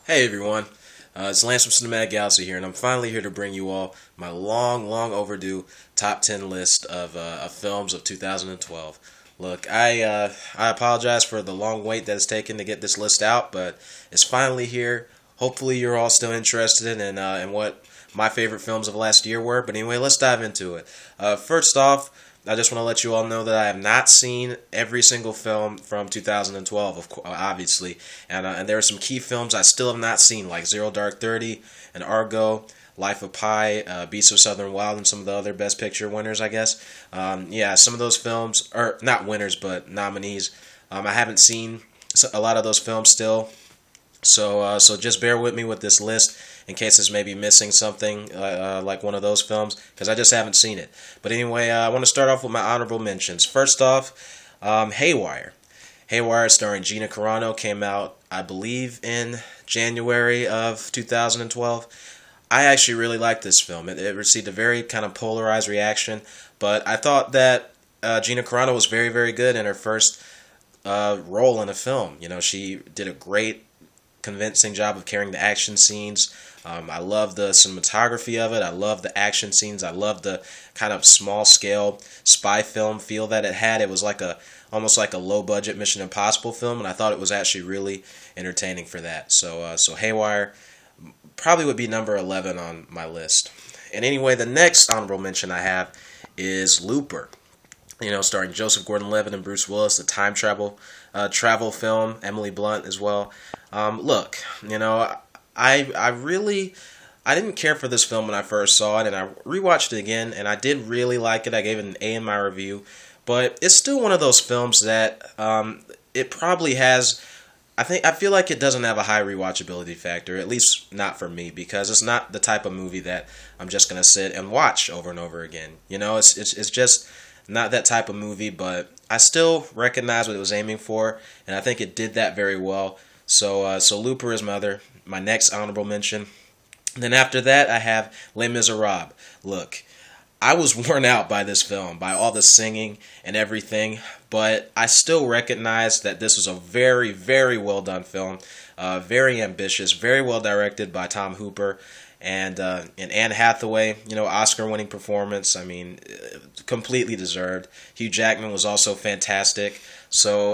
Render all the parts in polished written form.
Hey everyone, it's Lance from Cinematic Galaxy here, and I'm finally here to bring you all my long overdue top 10 list of films of 2012. Look, I apologize for the long wait that it's taken to get this list out, but it's finally here. Hopefully, you're all still interested in what my favorite films of last year were. But anyway, let's dive into it. First off, I just want to let you all know that I have not seen every single film from 2012, obviously, and there are some key films I still have not seen, like Zero Dark 30 and Argo, Life of Pi, Beasts of Southern Wild, and some of the other Best Picture winners, I guess. Yeah, some of those films, or not winners, but nominees, I haven't seen a lot of those films still. So just bear with me with this list in case it's maybe missing something like one of those films, because I just haven't seen it. But anyway, I want to start off with my honorable mentions. First off, Haywire. Haywire, starring Gina Carano, came out, I believe, in January of 2012. I actually really liked this film. It received a very kind of polarized reaction, but I thought that Gina Carano was very good in her first role in a film. You know, she did a great convincing job of carrying the action scenes. I love the cinematography of it. I love the action scenes. I love the kind of small scale spy film feel that it had. It was like almost like a low budget Mission Impossible film, and I thought it was actually really entertaining for that. So Haywire probably would be number 11 on my list. And anyway, the next honorable mention I have is Looper. You know, starring Joseph Gordon-Levitt and Bruce Willis, the time travel film, Emily Blunt as well. Look, you know, I didn't care for this film when I first saw it, and I rewatched it again, and I did really like it. I gave it an A in my review, but it's still one of those films that it probably has. I feel like it doesn't have a high rewatchability factor, at least not for me, because it's not the type of movie that I'm just gonna sit and watch over and over again. You know, it's just not that type of movie, but I still recognize what it was aiming for, and I think it did that very well. So Looper is my next honorable mention. And then after that, I have Les Miserables. Look, I was worn out by this film, by all the singing and everything, but I still recognize that this was a very well done film, very ambitious, very well directed by Tom Hooper. And Anne Hathaway, you know, Oscar-winning performance. I mean, completely deserved. Hugh Jackman was also fantastic. So,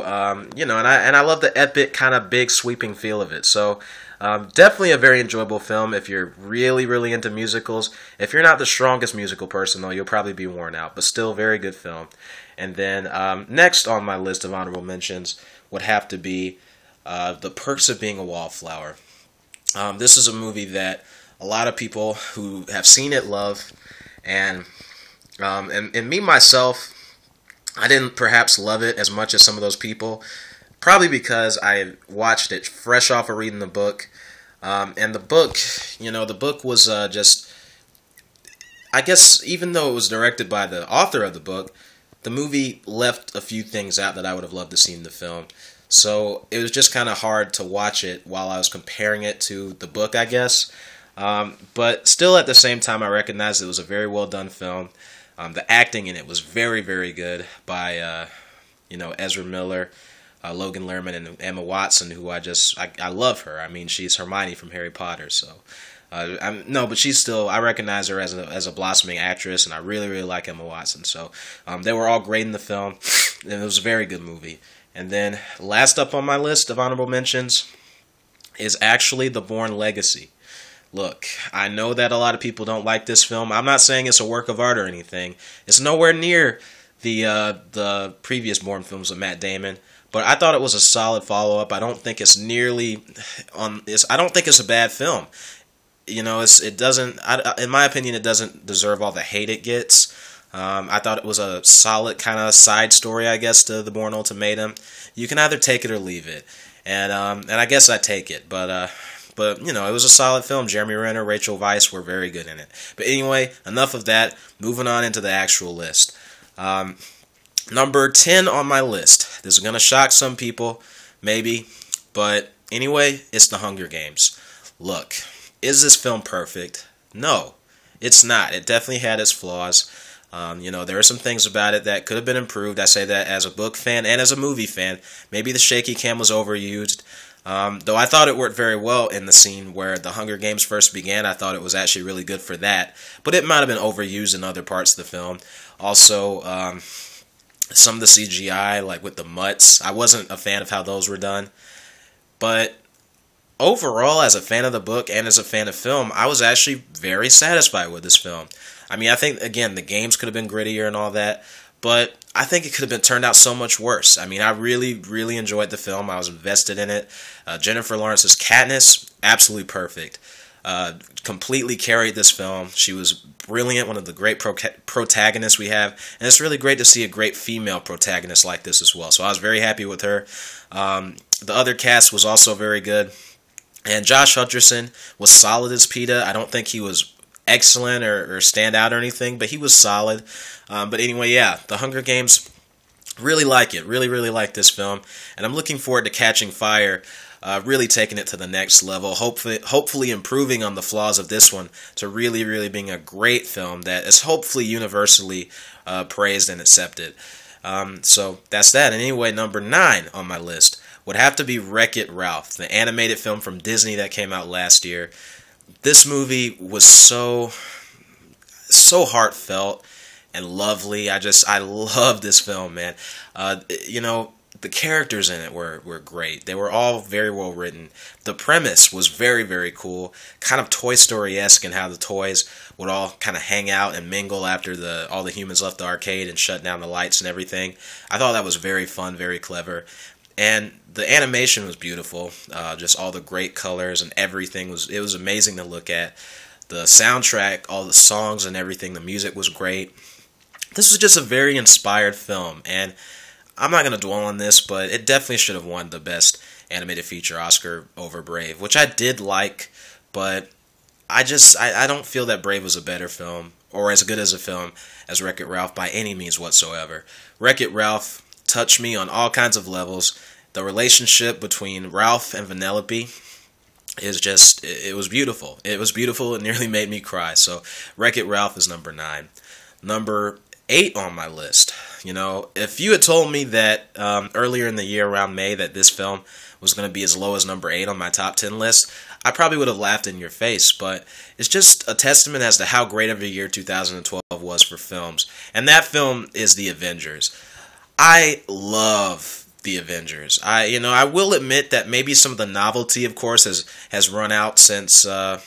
you know, and I love the epic kind of big sweeping feel of it. So, definitely a very enjoyable film if you're really into musicals. If you're not the strongest musical person, though, you'll probably be worn out. But still, very good film. And then next on my list of honorable mentions would have to be The Perks of Being a Wallflower. This is a movie that a lot of people who have seen it love, and me myself, I didn't perhaps love it as much as some of those people, probably because I watched it fresh off of reading the book, and the book, you know, the book was just, I guess, even though it was directed by the author of the book, the movie left a few things out that I would have loved to see in the film. So it was just kind of hard to watch it while I was comparing it to the book, I guess. But still, at the same time, I recognized it was a very well done film. The acting in it was very good by, you know, Ezra Miller, Logan Lerman, and Emma Watson, who I love her. I mean, she's Hermione from Harry Potter, so. But she's still, I recognize her as a blossoming actress, and I really like Emma Watson. So, they were all great in the film, and it was a very good movie. And then, last up on my list of honorable mentions is actually The Bourne Legacy. Look, I know that a lot of people don't like this film. I'm not saying it's a work of art or anything. It's nowhere near the previous Bourne films with Matt Damon, but I thought it was a solid follow-up. I don't think it's nearly on. I don't think it's a bad film. You know, it doesn't. In my opinion, it doesn't deserve all the hate it gets. I thought it was a solid kind of side story, I guess, to the Bourne Ultimatum. You can either take it or leave it, and I guess I take it, but you know, it was a solid film. Jeremy Renner, Rachel Weisz were very good in it. But anyway, enough of that. Moving on into the actual list. Number 10 on my list. This is going to shock some people, maybe. But anyway, it's The Hunger Games. Look, is this film perfect? No, it's not. It definitely had its flaws. You know, there are some things about it that could have been improved. I say that as a book fan and as a movie fan. Maybe the shaky cam was overused. Though I thought it worked very well in the scene where the Hunger Games first began. I thought it was actually really good for that. But it might have been overused in other parts of the film. Also, some of the CGI, like with the mutts, I wasn't a fan of how those were done. But overall, as a fan of the book and as a fan of film, I was actually very satisfied with this film. I mean, I think, again, the games could have been grittier and all that, but I think it could have been turned out so much worse. I mean, I really, really enjoyed the film. I was invested in it. Jennifer Lawrence's Katniss, absolutely perfect. Completely carried this film. She was brilliant, one of the great protagonists we have, and it's really great to see a great female protagonist like this as well. So I was very happy with her. The other cast was also very good, and Josh Hutcherson was solid as Peeta. I don't think he was excellent or stand out or anything, but he was solid. But anyway, yeah, The Hunger Games, really like it. Really, really like this film, and I'm looking forward to Catching Fire. Really taking it to the next level, hopefully improving on the flaws of this one to really, really being a great film that is hopefully universally praised and accepted. So that's that. And anyway, number 9 on my list would have to be WreckIt Ralph, the animated film from Disney that came out last year. This movie was so heartfelt and lovely. I love this film, man. You know, the characters in it were great. They were all very well written. The premise was very, very cool. Kind of Toy Story-esque in how the toys would all kind of hang out and mingle after all the humans left the arcade and shut down the lights and everything. I thought that was very fun, very clever. And the animation was beautiful. Just all the great colors and everything. It was amazing to look at. The soundtrack, all the songs and everything, the music was great. This was just a very inspired film, and I'm not going to dwell on this, but it definitely should have won the Best Animated Feature Oscar over Brave, which I did like, but I don't feel that Brave was a better film, or as good as a film as Wreck-It Ralph by any means whatsoever. Wreck-It Ralph touched me on all kinds of levels. The relationship between Ralph and Vanellope is just, it was beautiful. It was beautiful. It nearly made me cry. So Wreck-It Ralph is number 9. Number 8 on my list. You know, if you had told me that earlier in the year around May that this film was going to be as low as number 8 on my top 10 list, I probably would have laughed in your face, but it's just a testament as to how great of a year 2012 was for films. And that film is The Avengers. I love The Avengers. I will admit that maybe some of the novelty, of course, has run out since seeing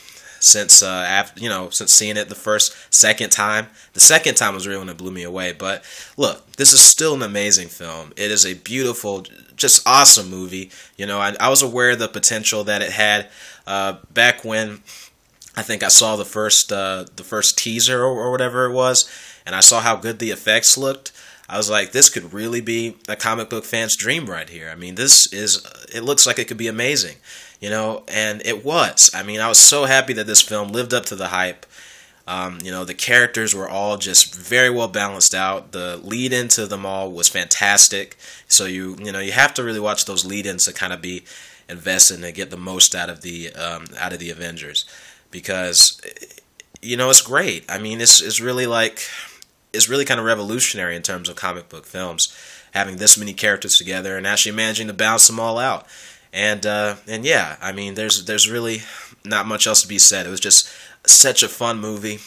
it the second time. The second time was really when it blew me away. But look, this is still an amazing film. It is a beautiful, just awesome movie. You know, I was aware of the potential that it had back when I think I saw the first teaser or whatever it was, and I saw how good the effects looked. I was like, this could really be a comic book fan's dream right here. I mean, it looks like it could be amazing, you know, and it was. I mean, I was so happy that this film lived up to the hype. You know, the characters were all just very well balanced out. The lead into them all was fantastic. So you have to really watch those lead-ins to kind of be invested and get the most out of the Avengers, because you know, it's great. I mean, it's really kind of revolutionary in terms of comic book films, having this many characters together and actually managing to balance them all out. And yeah, I mean, there's really not much else to be said. It was just such a fun movie.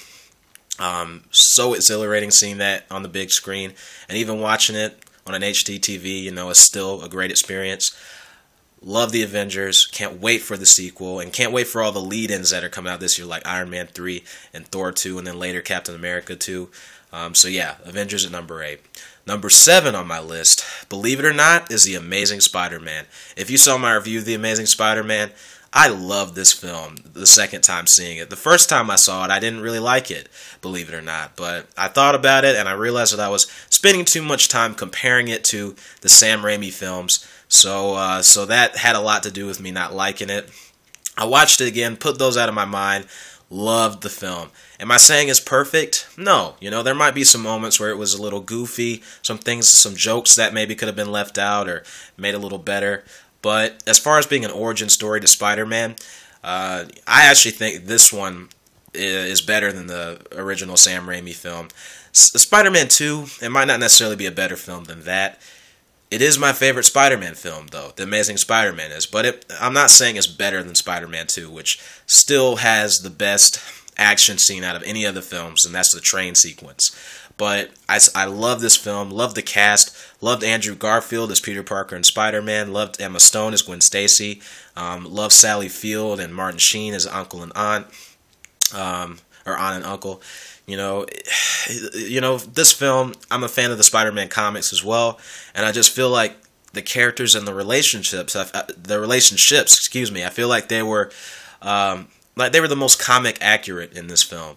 So exhilarating seeing that on the big screen, and even watching it on an HD TV, you know, is still a great experience. Love The Avengers. Can't wait for the sequel, and can't wait for all the lead-ins that are coming out this year, like Iron Man 3 and Thor 2, and then later Captain America 2. So yeah, Avengers at number 8. Number 7 on my list, believe it or not, is The Amazing Spider-Man. If you saw my review of The Amazing Spider-Man, I love this film the second time seeing it. The first time I saw it, I didn't really like it, believe it or not. But I thought about it, and I realized that I was spending too much time comparing it to the Sam Raimi films. So that had a lot to do with me not liking it. I watched it again, put those out of my mind, loved the film. Am I saying it's perfect? No. You know, there might be some moments where it was a little goofy, some jokes that maybe could have been left out or made a little better. But as far as being an origin story to Spider-Man, I actually think this one is better than the original Sam Raimi film. Spider-Man 2, it might not necessarily be a better film than that. It is my favorite Spider-Man film, though. The Amazing Spider-Man is. But I'm not saying it's better than Spider-Man 2, which still has the best action scene out of any of the films, and that's the train sequence. But I love this film, love the cast, loved Andrew Garfield as Peter Parker and Spider-Man, loved Emma Stone as Gwen Stacy, loved Sally Field and Martin Sheen as uncle and aunt, or aunt and uncle. You know, this film, I'm a fan of the Spider-Man comics as well, and I just feel like the characters and the relationships, excuse me, I feel like they were the most comic accurate in this film.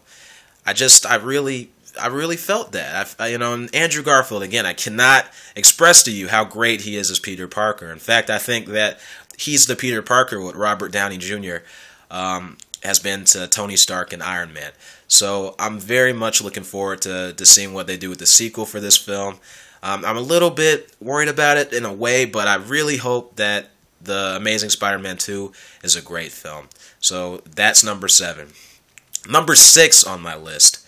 I really felt that. And Andrew Garfield, again, I cannot express to you how great he is as Peter Parker. In fact, I think that he's the Peter Parker what Robert Downey Jr. Has been to Tony Stark and Iron Man. So I'm very much looking forward to seeing what they do with the sequel for this film. I'm a little bit worried about it in a way, but I really hope that the Amazing Spider-Man 2 is a great film. So that's number 7. Number 6 on my list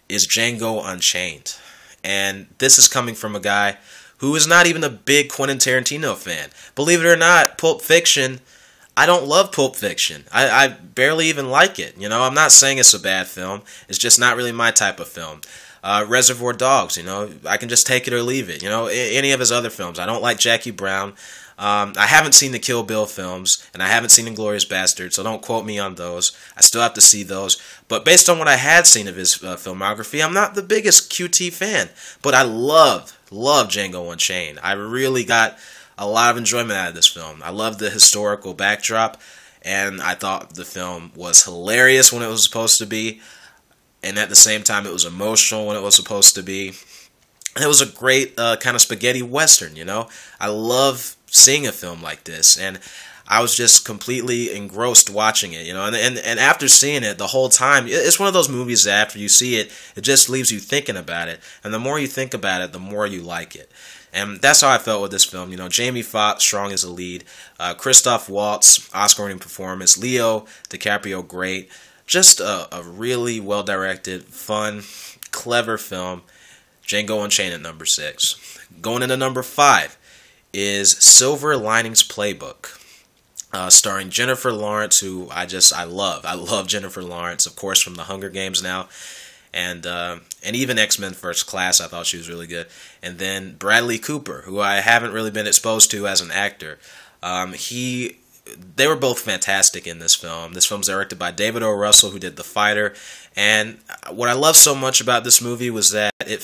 is Django Unchained. And this is coming from a guy who is not even a big Quentin Tarantino fan. Believe it or not, Pulp Fiction, I don't love Pulp Fiction. I barely even like it. I'm not saying it's a bad film. It's just not really my type of film. Reservoir Dogs, I can just take it or leave it. Any of his other films. I don't like Jackie Brown. I haven't seen the Kill Bill films, and I haven't seen Inglourious Basterds, so don't quote me on those. I still have to see those. But based on what I had seen of his filmography, I'm not the biggest QT fan. But I love Django Unchained. I really got a lot of enjoyment out of this film. I love the historical backdrop, and I thought the film was hilarious when it was supposed to be, and at the same time it was emotional when it was supposed to be. And it was a great kind of spaghetti western, I love seeing a film like this, and I was just completely engrossed watching it, and after seeing it the whole time, it's one of those movies that after you see it, it just leaves you thinking about it, and the more you think about it, the more you like it. And that's how I felt with this film. Jamie Foxx, strong as a lead. Christoph Waltz, Oscar-winning performance. Leo DiCaprio, great. Just a really well-directed, fun, clever film. Django Unchained at number 6. Going into number 5 is Silver Linings Playbook, starring Jennifer Lawrence, who I love. I love Jennifer Lawrence, of course, from The Hunger Games now. And even X-Men First Class, I thought she was really good. And then Bradley Cooper, who I haven't really been exposed to as an actor. They were both fantastic in this film. This film's directed by David O. Russell, who did The Fighter. And what I loved so much about this movie was that it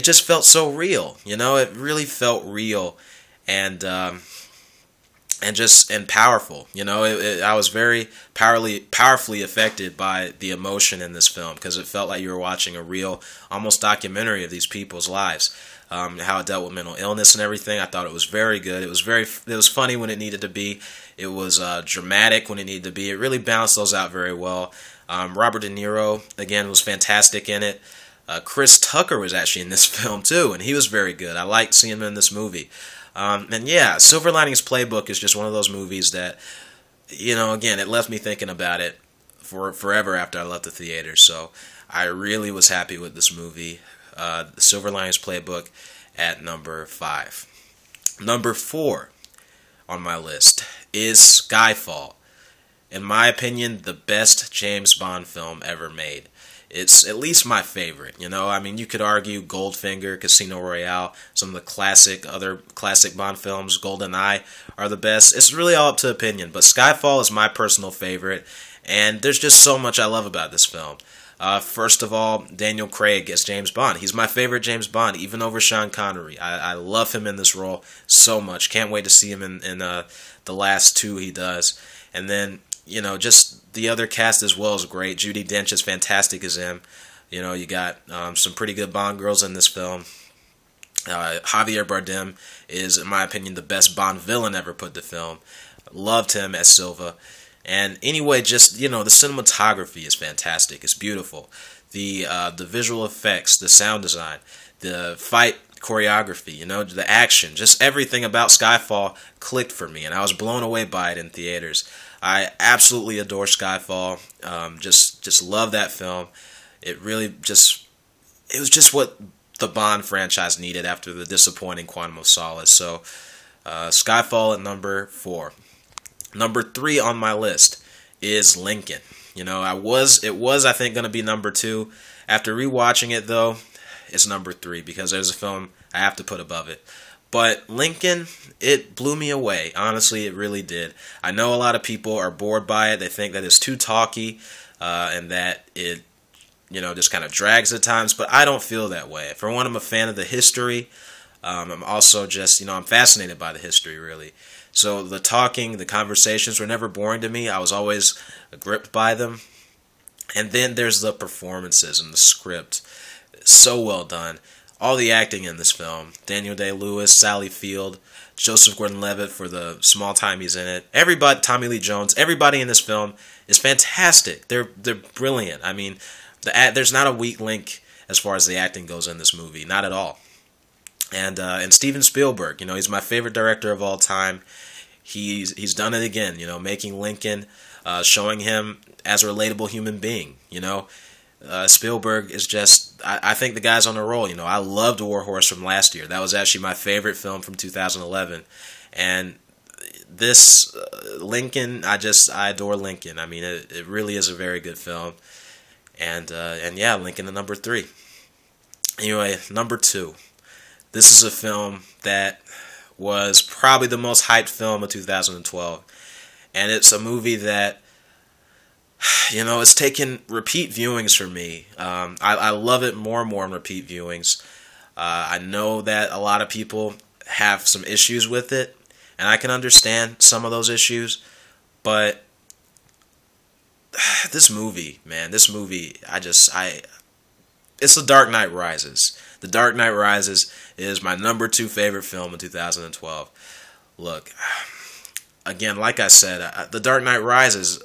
just felt so real. It really felt real and powerful. I was very powerfully affected by the emotion in this film because it felt like you were watching a real, almost documentary of these people's lives. How it dealt with mental illness and everything. I thought it was very good. It was funny when it needed to be. It was dramatic when it needed to be. It really balanced those out very well. Robert De Niro, again, was fantastic in it. Chris Tucker was actually in this film too, and he was very good. I liked seeing him in this movie. And yeah, Silver Linings Playbook is just one of those movies that, again, it left me thinking about it for forever after I left the theater. So I really was happy with this movie. The Silver Linings Playbook at number 5. Number 4 on my list is Skyfall. In my opinion, the best James Bond film ever made. It's at least my favorite, you could argue Goldfinger, Casino Royale, some of the other classic Bond films, GoldenEye, are the best. It's really all up to opinion, but Skyfall is my personal favorite, and there's just so much I love about this film. First of all, Daniel Craig as James Bond. He's my favorite James Bond, even over Sean Connery. I love him in this role so much. Can't wait to see him in the last 2 he does. And then, just the other cast as well is great. Judi Dench is fantastic as him. You got some pretty good Bond girls in this film. Javier Bardem is, in my opinion, the best Bond villain ever put to film. Loved him as Silva. And anyway, just, the cinematography is fantastic. It's beautiful. The visual effects, the sound design, the fight choreography, the action, just everything about Skyfall clicked for me, and I was blown away by it in theaters. I absolutely adore Skyfall. Just love that film. It really it was just what the Bond franchise needed after the disappointing Quantum of Solace. So, Skyfall at number 4. Number 3 on my list is Lincoln. You know, it was I think going to be number 2. After rewatching it though, it's number 3 because there's a film I have to put above it. But Lincoln, it blew me away. Honestly, it really did. I know a lot of people are bored by it. They think that it's too talky and that it, you know, just kind of drags at times. But I don't feel that way. For one, I'm a fan of the history. I'm also just, you know, I'm fascinated by the history, really. So the talking, the conversations were never boring to me. I was always gripped by them. And then there's the performances and the script. So well done. All the acting in this film, Daniel Day-Lewis, Sally Field, Joseph Gordon-Levitt for the small time he's in it, everybody, Tommy Lee Jones, everybody in this film is fantastic. They're brilliant. I mean, there's not a weak link as far as the acting goes in this movie, not at all. And Steven Spielberg, you know, he's my favorite director of all time. He's done it again, you know, making Lincoln, showing him as a relatable human being, you know. Spielberg is just, I think the guy's on a roll. You know, I loved War Horse from last year. That was actually my favorite film from 2011. And this, Lincoln, I adore Lincoln. I mean, it really is a very good film. And yeah, Lincoln at number 3. Anyway, number 2. This is a film that was probably the most hyped film of 2012. And it's a movie that, you know, it's taken repeat viewings for me. I love it more and more on repeat viewings. I know that a lot of people have some issues with it, and I can understand some of those issues, but this movie, man, it's The Dark Knight Rises. The Dark Knight Rises is my number 2 favorite film in 2012. Look, again, like I said, The Dark Knight Rises,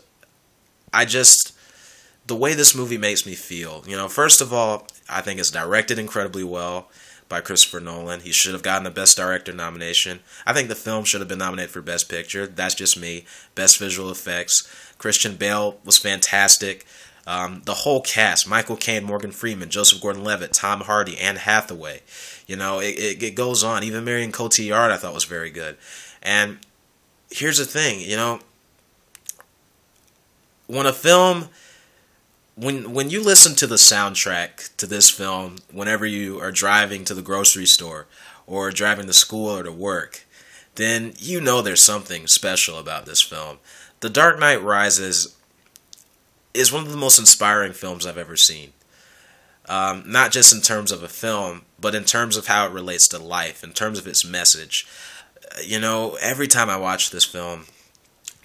the way this movie makes me feel, you know, first of all, I think it's directed incredibly well by Christopher Nolan. He should have gotten a Best Director nomination. I think the film should have been nominated for Best Picture. That's just me. Best Visual Effects. Christian Bale was fantastic. The whole cast, Michael Caine, Morgan Freeman, Joseph Gordon-Levitt, Tom Hardy, Anne Hathaway. You know, it goes on. Even Marion Cotillard I thought was very good. And here's the thing, you know, when you listen to the soundtrack to this film, whenever you are driving to the grocery store or driving to school or to work, then you know there's something special about this film. The Dark Knight Rises is one of the most inspiring films I've ever seen. Not just in terms of a film, but in terms of how it relates to life, in terms of its message. You know, every time I watch this film,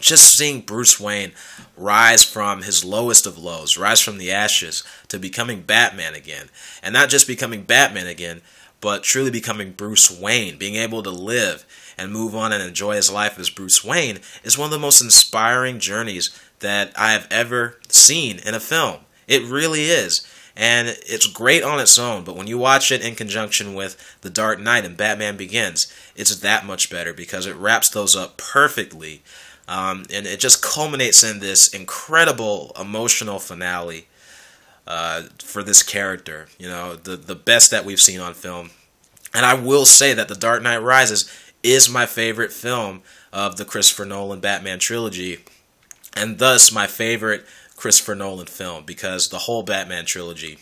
just seeing Bruce Wayne rise from his lowest of lows, rise from the ashes to becoming Batman again. And not just becoming Batman again, but truly becoming Bruce Wayne, being able to live and move on and enjoy his life as Bruce Wayne is one of the most inspiring journeys that I have ever seen in a film. It really is. And it's great on its own, but when you watch it in conjunction with The Dark Knight and Batman Begins, it's that much better because it wraps those up perfectly. And it just culminates in this incredible emotional finale for this character. You know, the best that we've seen on film. And I will say that The Dark Knight Rises is my favorite film of the Christopher Nolan Batman trilogy, and thus my favorite Christopher Nolan film, because the whole Batman trilogy,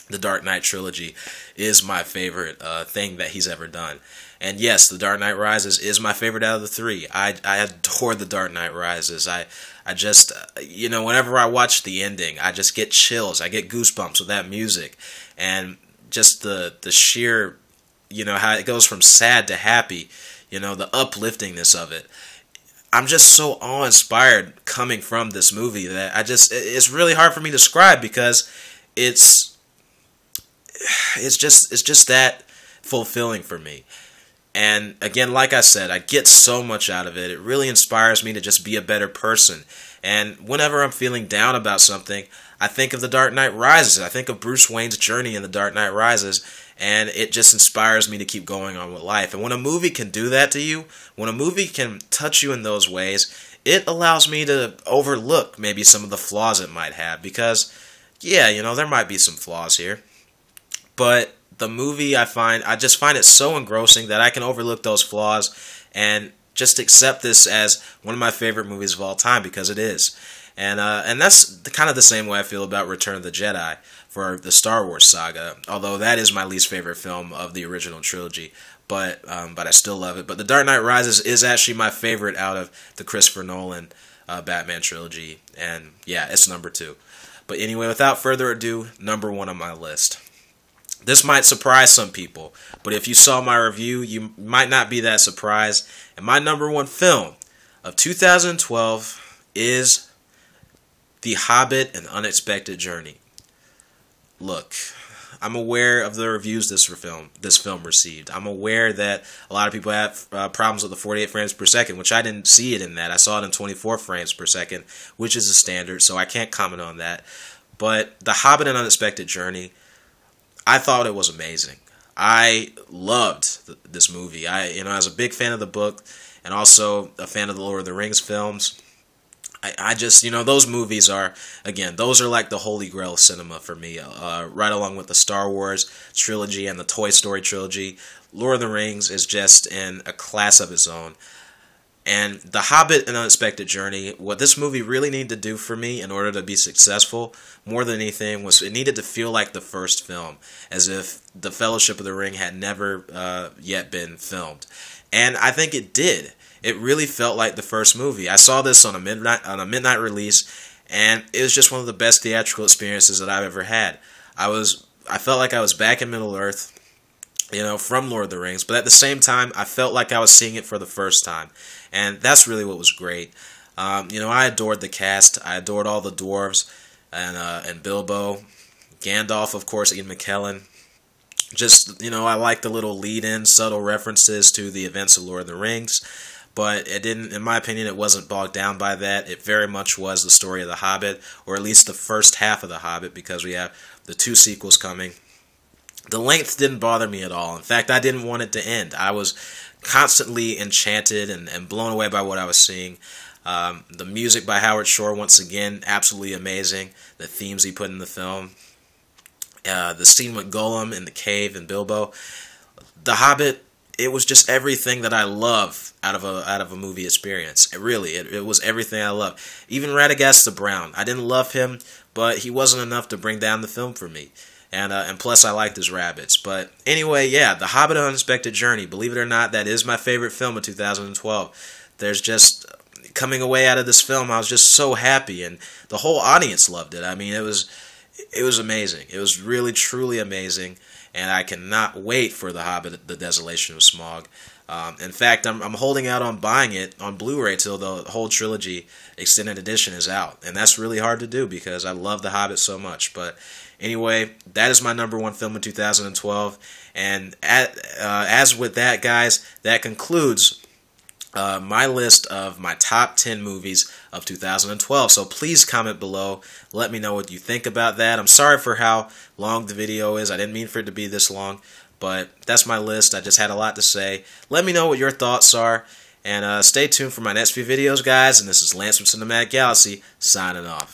the Dark Knight trilogy, is my favorite thing that he's ever done. And yes, The Dark Knight Rises is my favorite out of the 3. I adore The Dark Knight Rises. I just, you know, whenever I watch the ending, I just get chills. I get goosebumps with that music. And just the sheer, you know, how it goes from sad to happy, you know, the upliftingness of it. I'm just so awe-inspired coming from this movie that it's really hard for me to describe because it's just that fulfilling for me. And again, like I said, I get so much out of it. It really inspires me to just be a better person. And whenever I'm feeling down about something, I think of The Dark Knight Rises. I think of Bruce Wayne's journey in The Dark Knight Rises, and it just inspires me to keep going on with life. And when a movie can do that to you, when a movie can touch you in those ways, it allows me to overlook maybe some of the flaws it might have. Because, yeah, you know, there might be some flaws here. But the movie, I just find it so engrossing that I can overlook those flaws and just accept this as one of my favorite movies of all time, because it is. And that's kind of the same way I feel about Return of the Jedi for the Star Wars saga, although that is my least favorite film of the original trilogy. But I still love it. But The Dark Knight Rises is actually my favorite out of the Christopher Nolan Batman trilogy. And yeah, it's number 2. But anyway, without further ado, number 1 on my list. This might surprise some people, but if you saw my review, you might not be that surprised. And my number 1 film of 2012 is The Hobbit: An Unexpected Journey. Look, I'm aware of the reviews this film received. I'm aware that a lot of people have problems with the 48 frames per second, which I didn't see it in that. I saw it in 24 frames per second, which is a standard, so I can't comment on that. But The Hobbit: An Unexpected Journey, I thought it was amazing. I loved this movie. I was a big fan of the book and also a fan of the Lord of the Rings films. I just, those movies are, again, those are like the holy grail of cinema for me, right along with the Star Wars trilogy and the Toy Story trilogy. Lord of the Rings is just in a class of its own. And The Hobbit: An Unexpected Journey, what this movie really needed to do for me in order to be successful, more than anything, was it needed to feel like the first film, as if the Fellowship of the Ring had never yet been filmed. And I think it did. It really felt like the first movie. I saw this on a midnight release, and it was just one of the best theatrical experiences that I've ever had. I felt like I was back in Middle-earth, from Lord of the Rings, but at the same time, I felt like I was seeing it for the first time. And that's really what was great. I adored the cast. I adored all the dwarves and Bilbo. Gandalf, of course, Ian McKellen. Just, I like the little lead-in, subtle references to the events of Lord of the Rings. But it didn't, in my opinion, it wasn't bogged down by that. It very much was the story of The Hobbit, or at least the first half of The Hobbit, because we have the 2 sequels coming. The length didn't bother me at all. In fact, I didn't want it to end. I was constantly enchanted and blown away by what I was seeing. The music by Howard Shore, once again, absolutely amazing. The themes he put in the film. The scene with Gollum in the cave and Bilbo. The Hobbit, it was just everything that I love out of a movie experience. It was everything I love. Even Radagast the Brown. I didn't love him, but he wasn't enough to bring down the film for me. And plus, I liked his rabbits. But anyway, yeah, The Hobbit: An Unexpected Journey. Believe it or not, that is my favorite film of 2012. There's just, coming away out of this film, I was just so happy, and the whole audience loved it. I mean, it was amazing. It was really, truly amazing, and I cannot wait for The Hobbit: The Desolation of Smaug. In fact, I'm holding out on buying it on Blu-ray till the whole trilogy extended edition is out, and that's really hard to do because I love The Hobbit so much. But anyway, that is my number 1 film in 2012, and as with that, guys, that concludes my list of my top 10 movies of 2012. So please comment below. Let me know what you think about that. I'm sorry for how long the video is. I didn't mean for it to be this long, but that's my list. I just had a lot to say. Let me know what your thoughts are, and stay tuned for my next few videos, guys. And this is Lance from Cinematic Galaxy, signing off.